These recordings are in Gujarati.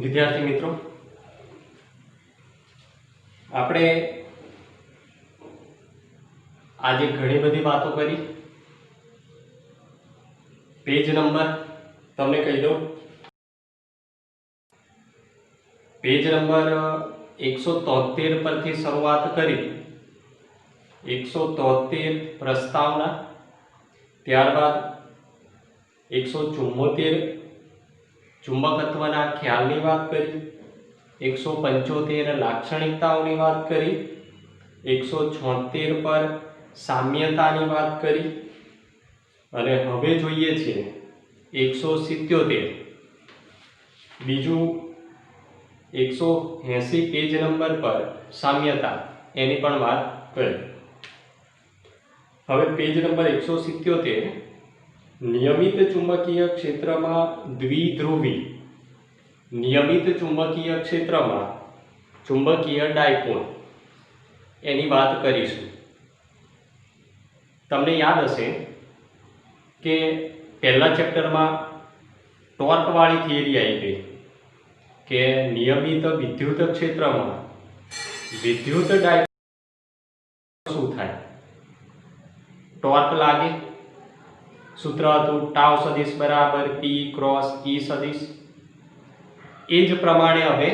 વિદ્યાર્થી મિત્રો, આપણે આજે ઘણી બધી વાતો કરી. પેજ નંબર તમને કહી દઉં. પેજ નંબર 173 પરથી શરૂઆત કરી. 173 પ્રસ્તાવના, ત્યારબાદ 174 ચુંબકત્વના ખ્યાલની વાત કરી, 175 લાક્ષણિકતાઓની વાત કરી, 176 પર સામ્યતાની વાત કરી અને હવે જોઈએ છીએ 177 બીજું 180 પેજ નંબર પર સામ્યતા એની પણ વાત કરી. હવે પેજ નંબર 177 નિયમિત ચુંબકીય ક્ષેત્રમાં દ્વિધ્રુવી, નિયમિત ચુંબકીય ક્ષેત્રમાં ચુંબકીય ડાયપોલ એની વાત કરીશું. તમને યાદ હશે કે પહેલા ચેપ્ટરમાં ટોર્ક વાળી થિયરી આવી ગઈ કે નિયમિત વિદ્યુત ક્ષેત્રમાં વિદ્યુત ડાયપોલ શું થાય, ટોર્ક લાગે. સૂત્ર હતું ટાઉ સદિશ બરાબર પી ક્રોસ ઈ સદિશ. એ જ પ્રમાણે હવે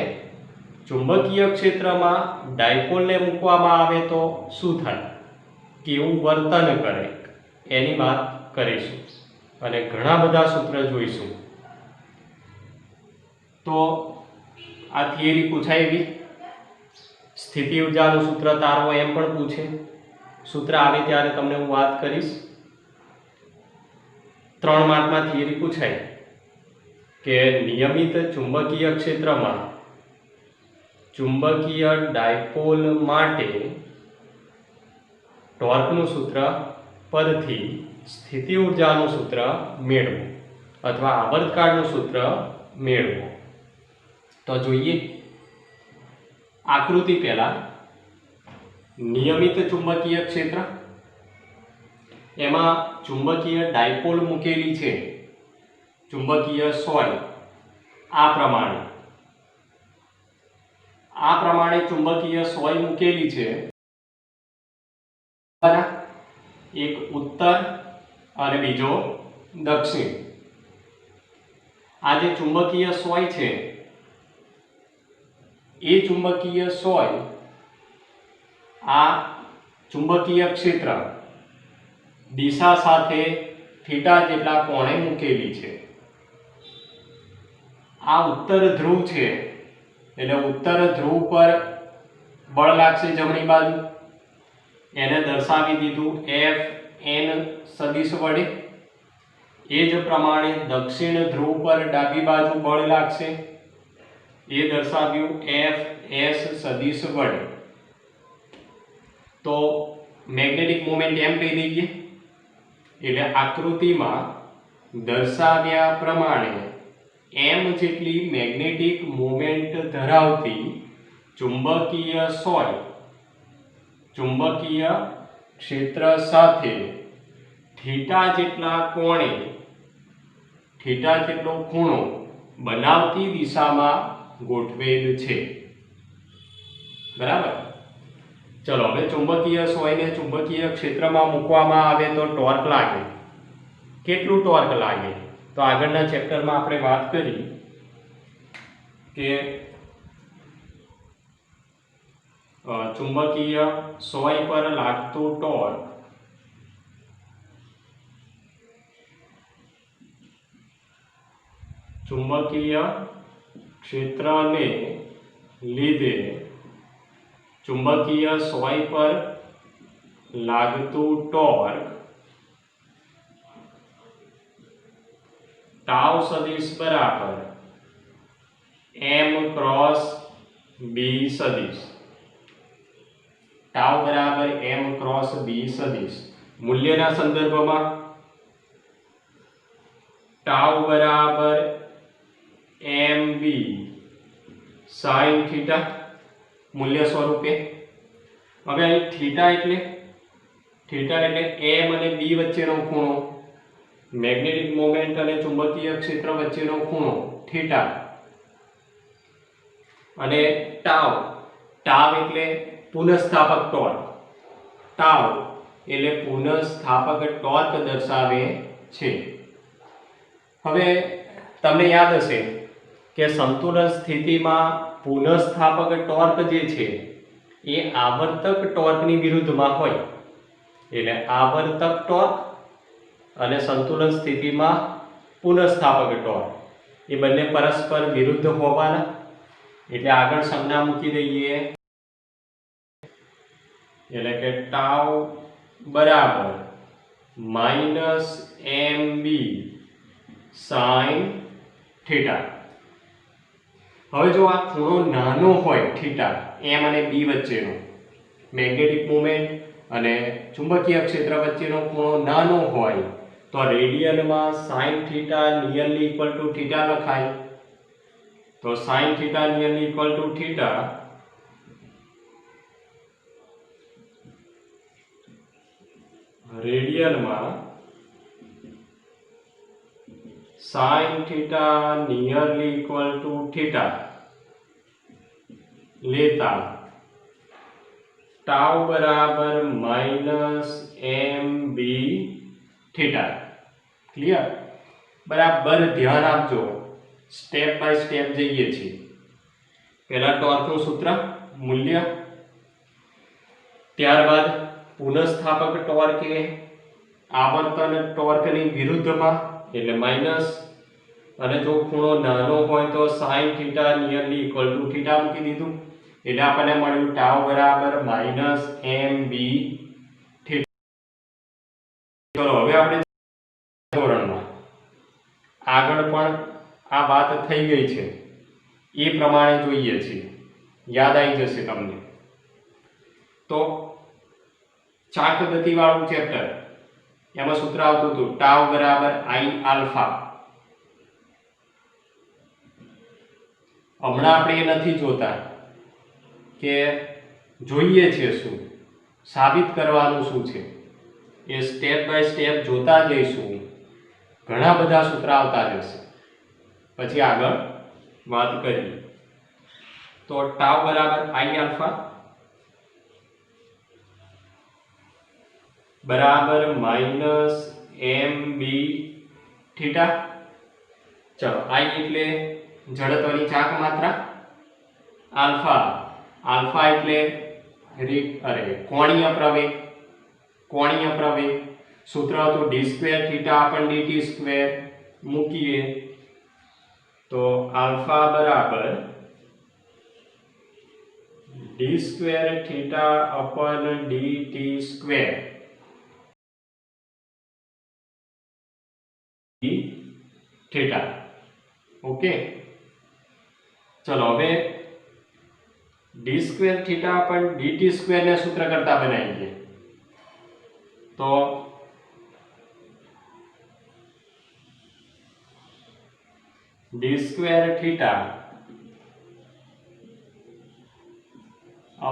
ચુંબકીય ક્ષેત્રમાં ડાયપોલને મૂકવામાં આવે તો શું થાય, કેવું વર્તન કરે એની વાત કરીશું અને ઘણા બધા સૂત્ર જોઈશું. તો આ થિયરી પૂછાઈ ગઈ. સ્થિતિ ઊર્જાનું સૂત્ર તારવો એમ પણ પૂછે. સૂત્ર આવે ત્યારે તમને હું વાત કરીશ. 3 માર્કમાં થિયરી પૂછાય કે નિયમિત ચુંબકીય ક્ષેત્રમાં ચુંબકીય ડાયપોલ માટે ટોર્કનું સૂત્ર પરથી સ્થિતિ ઊર્જાનું સૂત્ર મેળવો અથવા આવર્તકાળનું સૂત્ર મેળવો. તો જોઈએ આકૃતિ. પહેલા નિયમિત ચુંબકીય ક્ષેત્ર, એમાં ચુંબકીય ડાયપોલ મૂકેલી છે, ચુંબકીય સોય આ પ્રમાણે ચુંબકીય સોય મૂકેલી છે. એક ઉત્તર અને બીજો દક્ષિણ. આ જે ચુંબકીય સોય છે એ ચુંબકીય સોય આ ચુંબકીય ક્ષેત્ર દિશા સાથે થીટા જેટલા કોણે મૂકેલી છે. આ ઉત્તર ધ્રુવ છે એટલે ઉત્તર ધ્રુવ પર બળ લાગશે જમણી બાજુ. એને દર્શાવી દીધું F n સદિશ વડે. એ જ પ્રમાણે દક્ષિણ ધ્રુવ પર ડાબી બાજુ બળ લાગશે, એ દર્શાવ્યું F s સદિશ વડે. તો મેગ્નેટિક મોમેન્ટ એમ કહી દઈએ એટલે આકૃતિમાં દર્શાવ્યા પ્રમાણે m જેટલી મેગ્નેટિક મોમેન્ટ ધરાવતી ચુંબકીય સોય ચુંબકીય ક્ષેત્ર સાથે થીટા જેટલા કોણે થીટા જેટલો ખૂણો બનાવતી દિશામાં ગોઠવેલ છે. બરાબર. ચલો હવે ચુંબકીય સોયને ચુંબકીય ક્ષેત્રમાં મૂકવામાં આવે તો ટોર્ક લાગે. કેટલું ટોર્ક લાગે? તો આગળના ચેપ્ટરમાં આપણે વાત કરી કે ચુંબકીય સોય પર લાગતું ટોર્ક ચુંબકીય ક્ષેત્રને લીધે ચુંબકીય સોય પર લાગતું ટોર્ક ટાઉ સદિશ બરાબર m ક્રોસ b સદિશ. ટાઉ બરાબર m ક્રોસ b સદિશ. મૂલ્યના સંદર્ભમાં ટાઉ બરાબર mb sin થીટા મૂલ્ય સ્વરૂપે. હવે અહીં થીટા એટલે m અને b વચ્ચેનો ખૂણો, મેગ્નેટિક મોમેન્ટ અને ચુંબકીય ક્ષેત્ર વચ્ચેનો ખૂણો થીટા. અને ટાવ ટાવ એટલે પુનઃસ્થાપક ટોર્ક, ટાવ એટલે પુનઃસ્થાપક ટોર્ક દર્શાવે છે। હવે તમને યાદ હશે કે સંતુલન સ્થિતિમાં પુનઃસ્થાપક ટોર્ક જે છે એ આવર્તક ટોર્કની વિરુદ્ધમાં હોય, એટલે આવર્તક ટોર્ક અને સંતુલન સ્થિતિમાં પુનઃસ્થાપક ટોર્ક એ બંને પરસ્પર વિરુદ્ધ હોવાના, એટલે આગળ સંજ્ઞા મૂકી દઈએ, એટલે કે ટાઉ બરાબર માઇનસ mb sin થીટા। હવે જો આ ખૂણો નાનો હોય થીટા m અને b વચ્ચેનો, મેગ્નેટિક મોમેન્ટ અને ચુંબકીય ક્ષેત્ર વચ્ચેનો ખૂણો નાનો હોય તો રેડિયનમાં sin theta nearly equal to theta લખાય। તો sin theta nearly equal to theta રેડિયનમાં sin theta nearly equal to theta લેતા ટાઉ બરાબર માઇનસ mb થીટા। ક્લિયર? બરાબર ધ્યાન આપજો, સ્ટેપ બાય સ્ટેપ જઈએ છીએ। પહેલા ટોર્કનું સૂત્ર મૂલ્ય, ત્યારબાદ પુનઃસ્થાપક ટોર્ક એ આવર્તન ટોર્કની વિરુદ્ધમાં એટલે માઇનસ, અને જો ખૂણો નાનો હોય તો sin theta nearly equal to theta મૂકી દીધું, એટલે આપણને મળ્યું ટાઉ બરાબર માઇનસ mb થીટા। ચલો હવે આપણે ધોરણમાં આગળ પણ આ વાત થઈ ગઈ છે એ પ્રમાણે જોઈએ છીએ, યાદ આવી જશે તમને। તો ચાક ગતિ વાળું ચેપ્ટર, એમાં સૂત્ર આવતું હતું ટાઉ બરાબર i આલ્ફા। હમણાં આપણે એ નથી જોતા કે જોઈએ છે શું, સાબિત કરવાનું શું છે, એ સ્ટેપ બાય સ્ટેપ જોતા જઈશું। ઘણા બધા સૂત્ર આવતા જશે, પછી આગળ વાત કરીએ। તો ટાઉ બરાબર i આલ્ફા બરાબર માઇનસ mb થીટા। ચલો i એટલે જડત્વની ચાક માત્રા, આલ્ફા આલ્ફા એટલે કોણીય પ્રવેગ, કોણીય પ્રવેગ સૂત્ર હતું d square theta upon dt square, મૂકીએ તો આલ્ફા બરાબર d square theta upon dt square theta. Okay, ચલો હવે d square theta upon dt square ને સૂત્ર કરતા બનાવીએ તો d square theta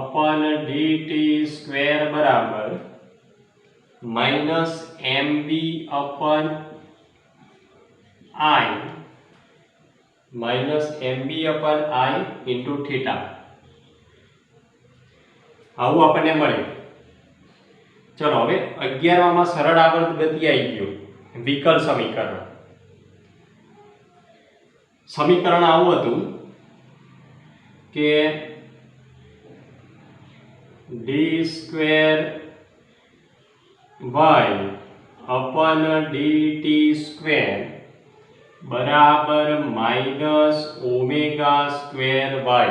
upon dt square બરાબર minus mb upon i minus mb upon i into theta, આવું આપણને મળે। ચલો હવે 11માં સરળ આવર્ત ગતિ આવી ગયું, વિકલ સમીકરણ। સમીકરણ આવું હતું કે d square y અપન dt square બરાબર માઇનસ ઓમેગા સ્ક્વેર y।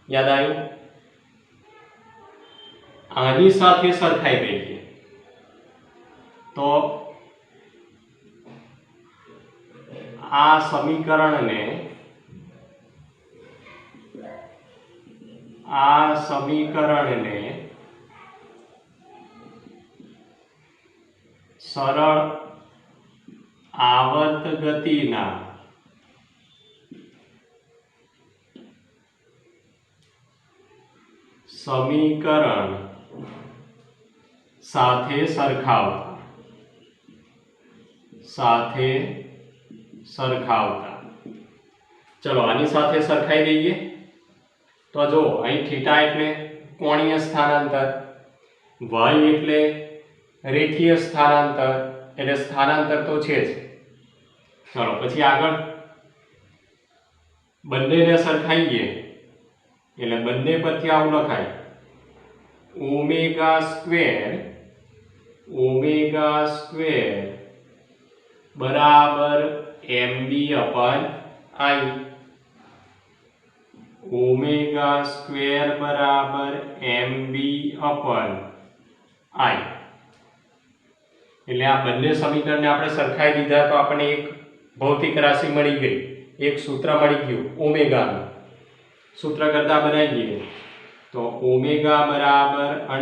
યાદ આવ્યું? આની સાથે સરખાઈ દઈએ તો આ સમીકરણને સરળ આવર્ત ગતિના સમીકરણ સાથે સરખાવતા ચલો આની સાથે સરખાઈ દઈએ તો જો અહીં થીટા એટલે કોણીય સ્થાનાંતર, y એટલે રેખીય સ્થાનાંતર, એટલે સ્થાનાંતર તો છે જ. ચલો પછી આગળ બંનેને સરખાઈએ એટલે બંને પરથી આવું લખાય ઓમેગા સ્ક્વેર બરાબર mb upon i. Omega square બરાબર mb અપન i. એટલે આ બંને સમીકરણને આપણે સરખાઈ દીધા તો આપણને એક ભૌતિક રાશિ મળી ગઈ, એક સૂત્ર મળી ગયું ઓમેગાનું. સૂત્ર કરતા બનાવીએ તો ઓમેગા બરાબર √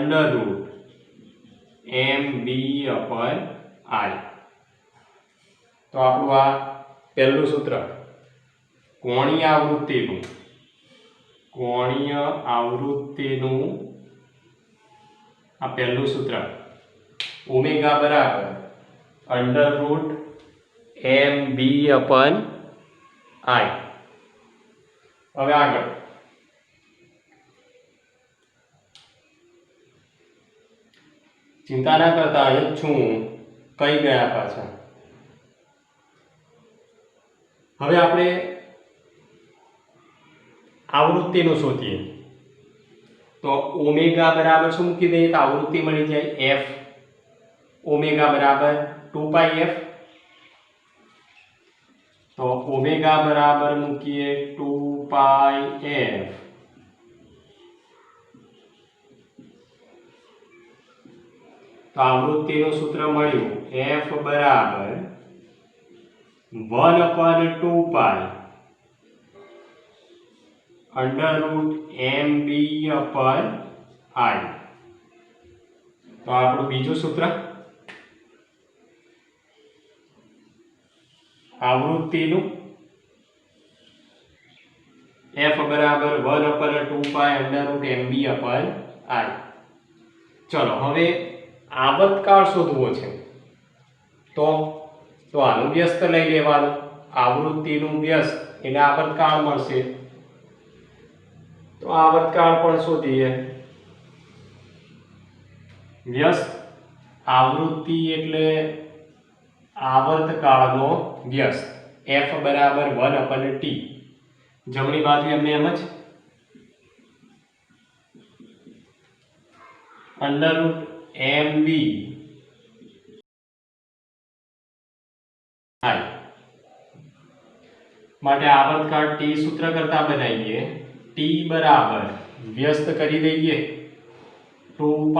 mb અપન i. તો આપણું આ પહેલું સૂત્ર કોણીય આવૃત્તિનું આ પહેલું સૂત્ર ઓમેગા બરાબર √ mb અપન i. હવે આગળ ચિંતા ના કરતા, અહીં છું કઈ ગયા પાછા. હવે આપણે આવૃત્તિનું શોધીએ તો ઓમેગા બરાબર શું મૂકી દઈએ તો આવૃત્તિ મળી જાય f. ઓમેગા બરાબર 2πf. તો ઓમેગા બરાબર મૂકીએ 2πf. તો આવૃત્તિનું સૂત્ર મળ્યું f બરાબર 1/2π √ mb અપન i. તો આપણું બીજું સૂત્ર આવૃત્તિનું f બરાબર 1/2π √ mb અપન i. ચલો હવે આવર્તકાળ શોધવો છે તો આનું વ્યસ્ત લઈ લેવાનું. આવૃત્તિનું વ્યસ્ત એટલે આવર્તકાળ મળશે. તો આવર્તકાળ પણ શોધીએ. વ્યસ્ત આવૃત્તિ એટલે આવર્તકાળનો વ્યસ્ત f બરાબર 1/t. જમણી બાજુ એમને એમ જ √ mb i. માટે આવર્તકાળ t સૂત્ર કરતા બનાવીએ. t બરાબર વ્યસ્ત કરી દઈએ 2π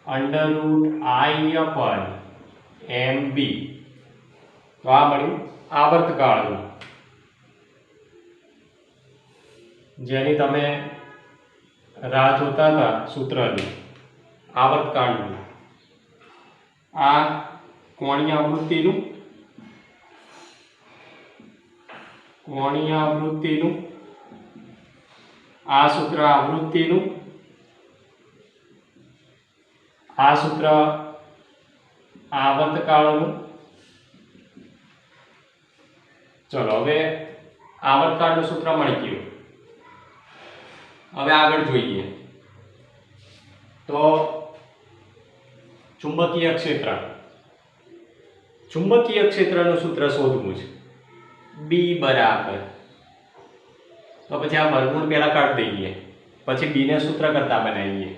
√i અપન mb. તો આ મળ્યું આવર્તકાળનું, જેની તમે રાહ જોતા હતા સૂત્રની આવર્તકાળનું. આ કોણીય આવૃત્તિનું આ સૂત્ર આવૃત્તિનું, આ સૂત્ર આવર્તકાળનું. ચલો હવે આવર્તકાળનું સૂત્ર મળી ગયું. હવે આગળ જોઈએ તો ચુંબકીય ક્ષેત્રનું સૂત્ર શોધવું છે. B બરાબર, તો પછી આ વર્ગમૂળ પહેલા કાઢી દઈએ, પછી b ને સૂત્ર કરતા બનાવીએ.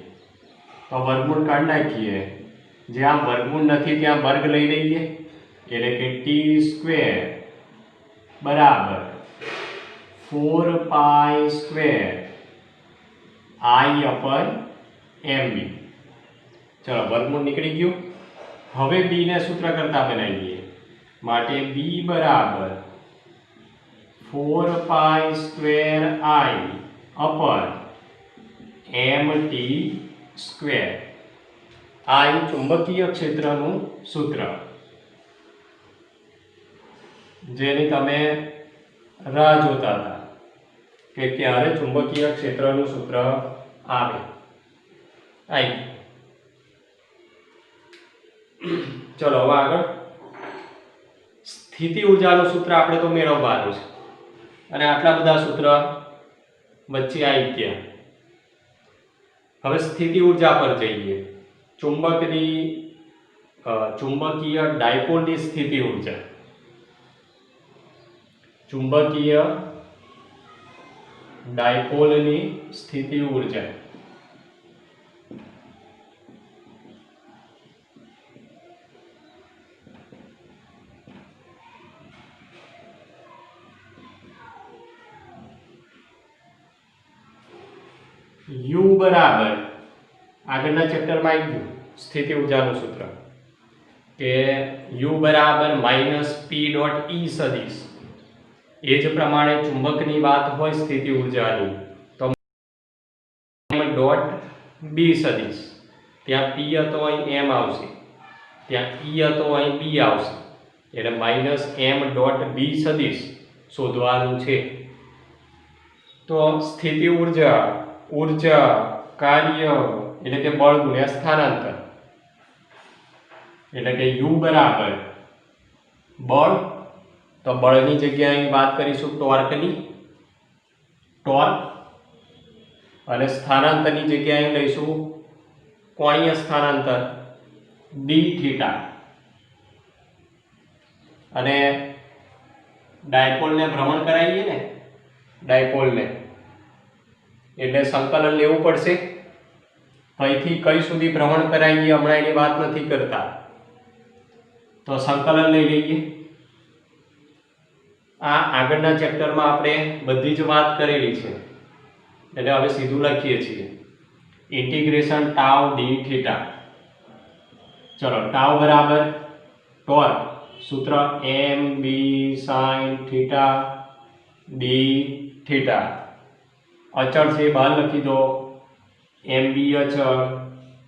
તો વર્ગમૂળ કાઢી નાખીએ. જ્યાં વર્ગમૂળ નથી ત્યાં વર્ગ લઈ લઈએ, એટલે કે t² બરાબર 4π² i અપન mb. ચલો વર્ગમૂળ નીકળી ગયું. હવે b ને સૂત્ર કરતા બનાવીએ. માટે b બરાબર 4π² i અપન mt². આ ચુંબકીય ક્ષેત્રનું સૂત્ર, જેની તમે રાહ જોતા હતા કે ક્યારે ચુંબકીય ક્ષેત્રનું સૂત્ર આવે. ચલો હવે આગળ સ્થિતિ ઉર્જાનું સૂત્ર આપણે તો મેળવવાનું છે અને આટલા બધા સૂત્ર વચ્ચે આવી ગયા. હવે સ્થિતિ ઉર્જા પર જઈએ. ચુંબકીય ડાયપોલની સ્થિતિ ઉર્જા. ચુંબકીય ડાયપોલની સ્થિતિ ઉર્જા U બરાબર આગળના ચેપ્ટરમાં આવી ગયું સ્થિતિ ઉર્જાનું સૂત્ર કે U બરાબર -P ડોટ E સદિશ. એ જ પ્રમાણે ચુંબકની વાત હોય સ્થિતિ ઉર્જાની તો ડોટ B સદિશ. ત્યાં P હતો અહીં M આવશે, ત્યાં E હતો અહીં B આવશે, એટલે -M ડોટ B સદિશ શોધવાનું છે. તો સ્થિતિ ઉર્જા, કાર્ય એટલે કે બળ ગુણ્યા સ્થાનાંતર, એટલે કે U બરાબર બળ, તો બળની જગ્યાએ વાત કરીશું ટોર્કની, ટોર્ક, અને સ્થાનાંતરની જગ્યાએ લઈશું કોણીય સ્થાનાંતર d થીટા. અને ડાયપોલને ભ્રમણ કરાવીએ ને, ડાયપોલને એટલે સંકલન લેવું પડશે. અહીંથી કઈ સુધી ભ્રમણ કરાવીએ હમણાં એની વાત નથી કરતા, તો સંકલન લઈ લઈએ. આ આગળના ચેપ્ટરમાં આપણે બધી જ વાત કરેલી છે, એટલે હવે સીધું લખીએ છીએ ઇન્ટિગ્રેશન ટાઉ ડી થીટા. ચલો, ટાઉ બરાબર ટોર્ક, સૂત્ર mb sin theta D theta. અચળ છે બહાર લખી દો, mb અચળ,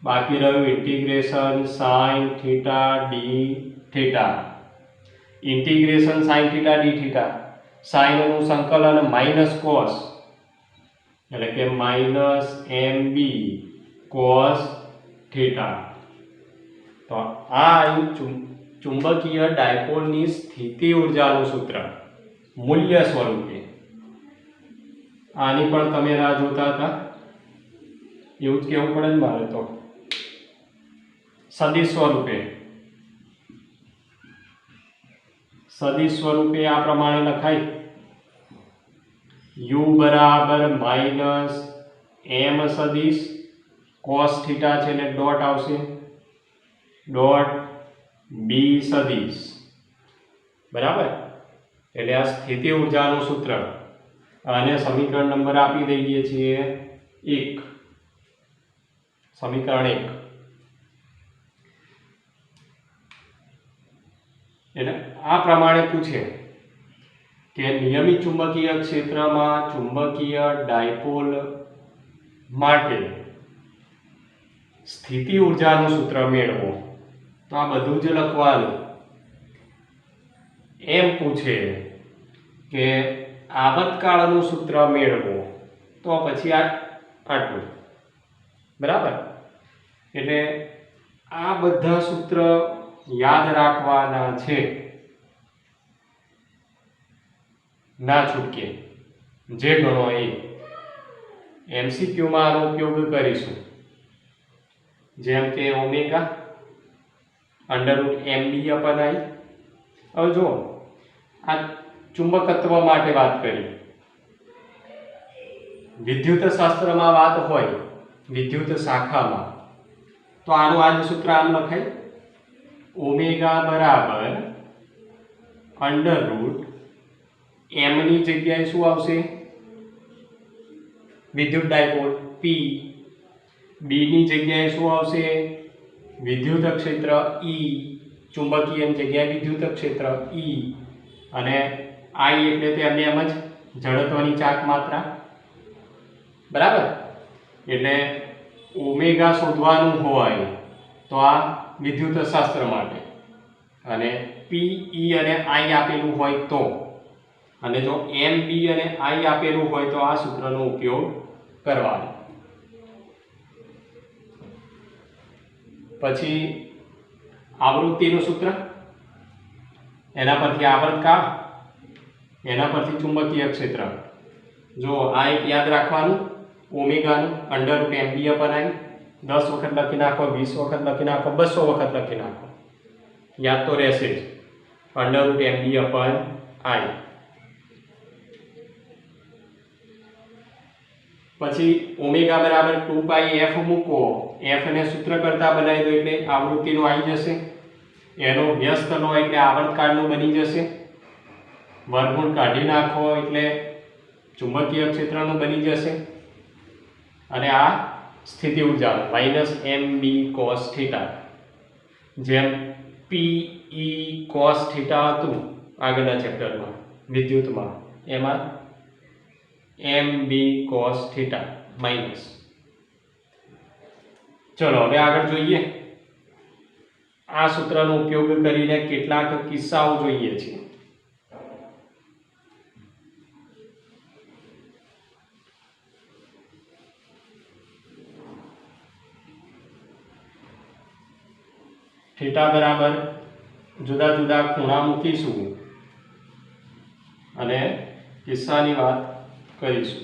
બાકી રહ્યું integration sin theta D theta. Integration sin theta D theta, sin નું સંકલન માઇનસ કોસ, એટલે કે -mb cos થીટા. તો આ ચુંબકીય ડાયપોલની સ્થિતિ ઉર્જાનું સૂત્ર મૂલ્ય સ્વરૂપે. આની પણ તમે રાહ જોતા હતા, એવું જ કહેવું પડે ને મારે તો. સદિશ સ્વરૂપે, સદિશ સ્વરૂપે આ પ્રમાણે લખાય. U બરાબર -m સદિશ cos થીટા છે ને ડોટ આવશે, ડોટ b સદિશ. બરાબર, એટલે આ સ્થિતિ ઉર્જાનું સૂત્ર. અને સમીકરણ નંબર આપી દઈએ છીએ 1, સમીકરણ 1. એટલે આ પ્રમાણે પૂછે કે નિયમિત ચુંબકીય ક્ષેત્રમાં ચુંબકીય ડાયપોલ માટે સ્થિતિ ઉર્જાનું સૂત્ર મેળવો. તો આ બધું જ લખવાનું. એમ પૂછે કે આવર્તકાળનું સૂત્ર મેળવો, તો પછી આટલું. બરાબર, એટલે આ બધા સૂત્ર યાદ રાખવાના છે, ના છૂટકે. જે ગણો એ MCQ માં આનો ઉપયોગ કરીશું, જેમ કે ઓમેગા √mb/i. હવે જો આ ચુંબકત્વ માટે વાત કરી, વિદ્યુત શાસ્ત્રમાં વાત હોય, વિદ્યુત શાખામાં, તો આનું આ જ સૂત્ર આમ લખાય, ઓમેગા બરાબર √m ની જગ્યાએ શું આવશે? વિદ્યુત ડાયપોલ P. B ની જગ્યાએ શું આવશે? વિદ્યુત ક્ષેત્ર E. ચુંબકીયની જગ્યાએ વિદ્યુત ક્ષેત્ર E. અને I એટલે તેમને એમ જ જડત્વની ચાક માત્રા. બરાબર, એટલે ઓમેગા શોધવાનું હોય તો આ વિદ્યુત શાસ્ત્ર માટે, અને P, E અને I આપેલું હોય તો, અને જો M, B અને I આપેલું હોય તો આ સૂત્રનો ઉપયોગ કરવાનો. પછી આવૃત્તિનું સૂત્ર, એના પરથી આવર્તકાળ, એના પરથી ચુંબકીય ક્ષેત્ર. જો આ એક યાદ રાખવાનું, ઓમેગાનું √mb/i 10 વખત લખી નાખો, 20 વખત લખી નાખો, 200 વખત લખી નાખો, યાદ તો રહેશે જ. √mb/i. પછી ઓમેગા બરાબર 2πf મૂકો, f ને સૂત્ર કરતા બનાવી દો એટલે આવૃત્તિનો આવી જશે. એનો વ્યસ્ત લો એટલે આવર્તકાળનું બની જશે. વર્ગમૂળ કાઢી નાખો એટલે ચુંબકીય ક્ષેત્રનું બની જશે. અને આ સ્થિતિ ઊર્જા -mb cos θ, જેમ pe cos θ હતું આગળના ચેપ્ટરમાં વિદ્યુતમાં, એમાં mb cos θ માઇનસ. ચલો હવે આગળ જોઈએ. આ સૂત્રનો ઉપયોગ કરીને કેટલાક કિસ્સાઓ જોઈએ છીએ. થીટા બરાબર જુદા જુદા ખૂણા મૂકીશું અને કિસ્સાની વાત કરીશું.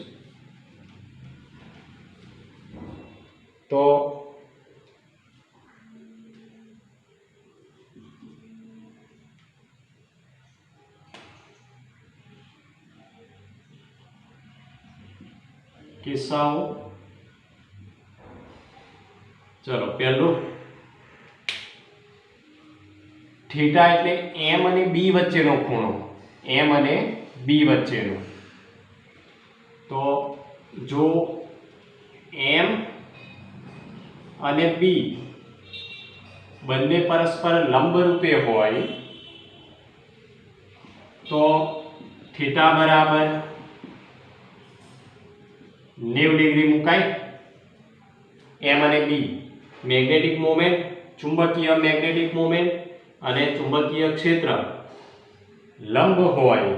તો કિસ્સાઓ, ચલો પહેલું, થીટા એટલે m અને b વચ્ચેનો ખૂણો, m અને b વચ્ચેનો. તો જો m અને b બંને પરસ્પર લંબ રૂપે હોય તો થીટા બરાબર 90 ડિગ્રી મુકાય. m અને b મેગ્નેટિક મોમેન્ટ, ચુંબકીય મેગ્નેટિક મોમેન્ટ અને ચુંબકીય ક્ષેત્ર લંબ હોય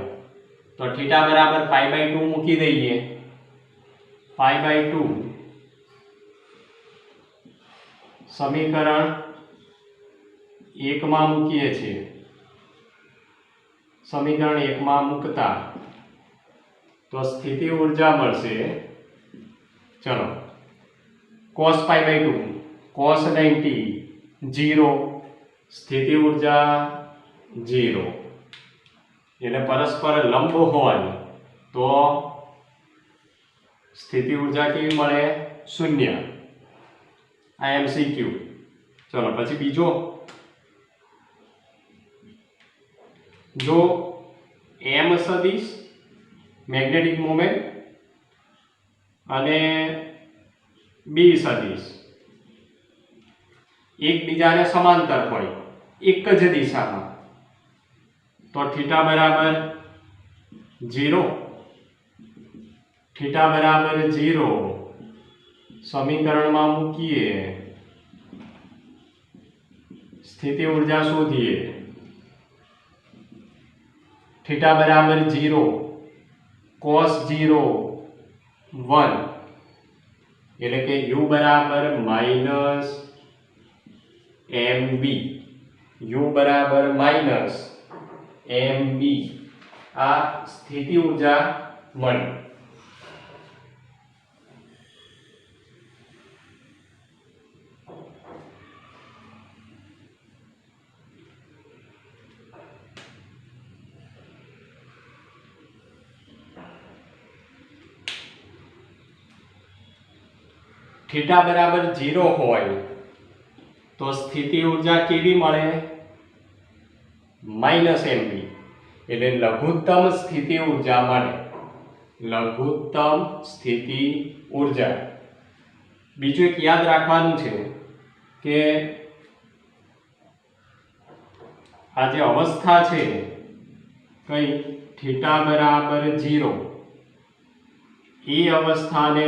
તો થીટા બરાબર π/2 મૂકી દઈએ. π/2 સમીકરણ 1 માં મૂકીએ છીએ. સમીકરણ 1 માં મૂકતા તો સ્થિતિ ઊર્જા મળશે, ચલો, cos π/2 cos 90 0, સ્થિતિ ઊર્જા 0. એટલે પરસ્પર લંબ હોય તો સ્થિતિ ઊર્જા કેવી મળે? 0. આ MCQ. ચલો પછી બીજો, જો m સદિશ મેગ્નેટિક મોમેન્ટ અને b સદિશ એકબીજાને સમાંતર હોય એક જ દિશામાં તો થીટા બરાબર 0. થીટા બરાબર 0 સમીકરણમાં મૂકીએ, સ્થિતિ ઊર્જા શોધીએ. થીટા બરાબર 0 cos 0 1 એટલે કે u બરાબર -mb, u બરાબર -mb. આ સ્થિતિ ઊર્જા મળી. થીટા બરાબર 0 હોય તો સ્થિતિ ઊર્જા કેવી મળે? -mb. એટલે લઘુત્તમ સ્થિતિ ઊર્જા મળે. લઘુત્તમ સ્થિતિ ઊર્જા. બીજું એક યાદ રાખવાનું છે કે આ જે અવસ્થા છે કઈ થીટા બરાબર 0, એ અવસ્થાને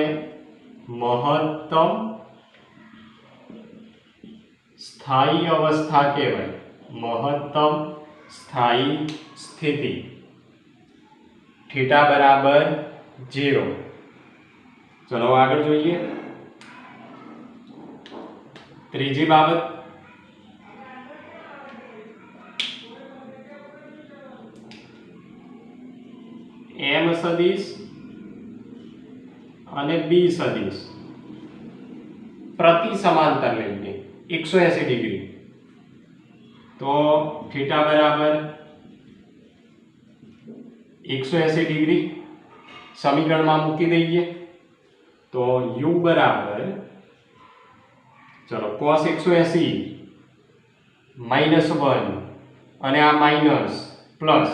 મહત્તમ સ્થાયી અવસ્થા કહેવાય. મહત્તમ સ્થાયી સ્થિતિ થીટા બરાબર 0. ચલો આગળ જોઈએ. ત્રીજી બાબત, એમ સદિશ અને બી સદિશ પ્રતિ સમાંતર લઈને 180 ડિગ્રી, તો થીટા બરાબર 180 ડિગ્રી સમીકરણમાં મૂકી દઈએ તો u બરાબર, ચલો cos 180 -1 અને આ માઇનસ પ્લસ,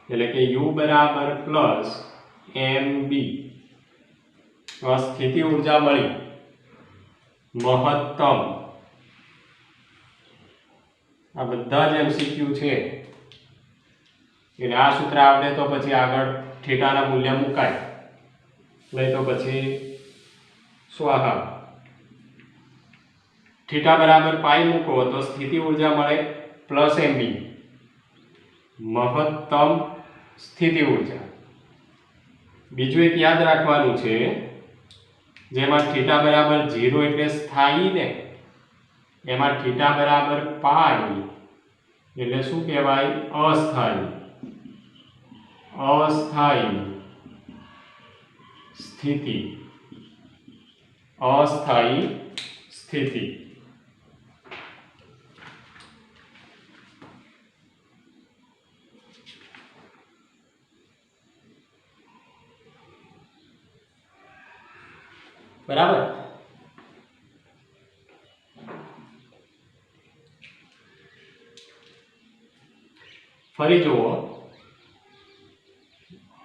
એટલે કે u બરાબર પ્લસ mb, તો સ્થિતિ ઊર્જા મળી મહત્તમ. આ બધા જ MCQ છે એટલે આ સૂત્ર આવડે તો પછી આગળ થીટાના મૂલ્ય મુકાય, નહીં તો પછી સ્વાહા. થીટા બરાબર પાઈ મૂકો તો સ્થિતિ ઊર્જા મળે પ્લસ mb, મહત્તમ સ્થિતિ ઊર્જા. બીજું એક યાદ રાખવાનું છે, જેમાં થીટા બરાબર 0 એટલે સ્થાયી ને, એમાં થીટા બરાબર પાઈ એટલે શું કહેવાય? અસ્થાયી. અસ્થાયી સ્થિતિ. અસ્થાયી સ્થિતિ. બરાબર. ફરી જુઓ,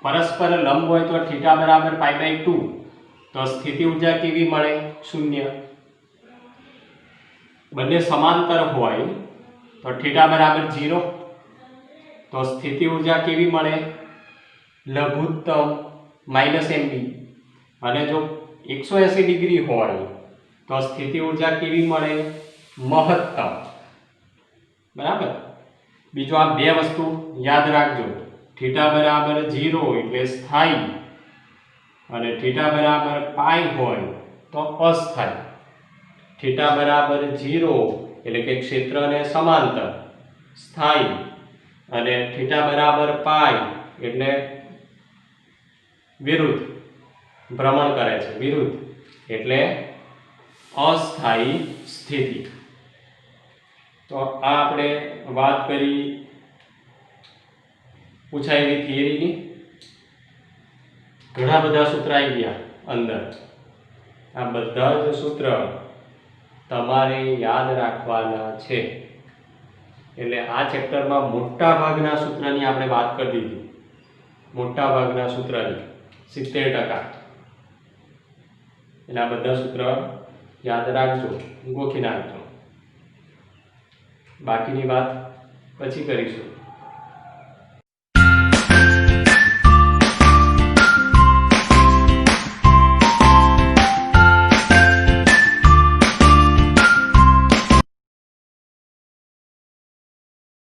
પરસ્પર લંબ હોય તો થીટા બરાબર π/2, તો સ્થિતિ ઊર્જા કેવી મળે? 0. બંને સમાંતર હોય તો થીટા બરાબર 0, તો સ્થિતિ ઊર્જા કેવી મળે? લઘુત્તમ -mb. અને જો 180 ડિગ્રી હોય તો સ્થિતિ ઊર્જા કેવી મળે? મહત્તમ. બરાબર. બીજું આ બે વસ્તુ યાદ રાખજો, થીટા બરાબર 0 એટલે સ્થાયી અને થીટા બરાબર પાઈ હોય તો અસ્થાયી. થીટા બરાબર 0 એટલે કે ક્ષેત્રને સમાંતર સ્થાયી, અને થીટા બરાબર પાઈ એટલે વિરુદ્ધ, ભ્રમણ કરે છે વિરુદ્ધ, એટલે અસ્થાયી સ્થિતિ. તો આ આપણે વાત કરી પૂછાયેલી થિયરીની. ઘણા બધા સૂત્ર આવી ગયા અંદર. આ બધા જ સૂત્ર તમારે યાદ રાખવાના છે. એટલે આ ચેપ્ટરમાં મોટા ભાગના સૂત્રની આપણે વાત કરી દીધી, મોટા ભાગના સૂત્રની 70%. એટલે આ બધા સૂત્ર યાદ રાખજો, ગોખી નાખજો. બાકીની વાત પછી કરીશું.